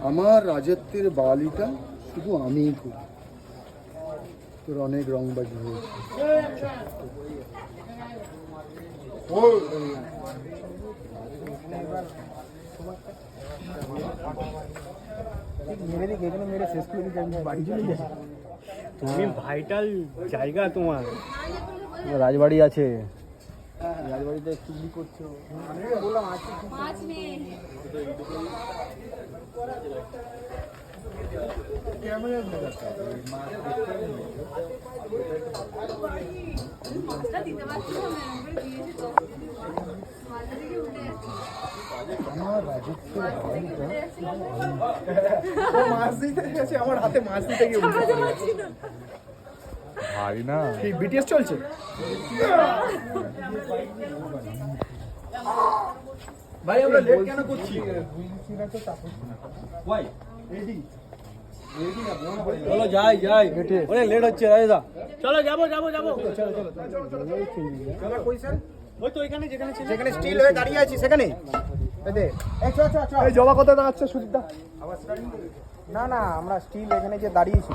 আমার রাজত্বের বালিটা শুধু আমিই করি, তোর অনেক রংবাজি হয়েছে। তুমি ভাইটাল জায়গা তোমার রাজবাড়ি আছে, রাজবাড়িতে চুগলি করছো। আমার হাতে মাছ দিতে গিয়ে ভারী না, কি বিটিএস চলছে? ভাই আমরা লেট কেন করছি? চলো যাই যাই, অনেক লেট হচ্ছে রাজদা। চলো যাবো যাবো যাবো, চলো চলো চলো। কই স্যার? ওই তো এখানে যেখানে স্টিল হয়ে দাঁড়িয়ে আছি সেখানে। এই জবা কথা দাঁড়াচ্ছে সুদীপদা। না না, আমরা স্টিল এখানে যে দাঁড়িয়েছি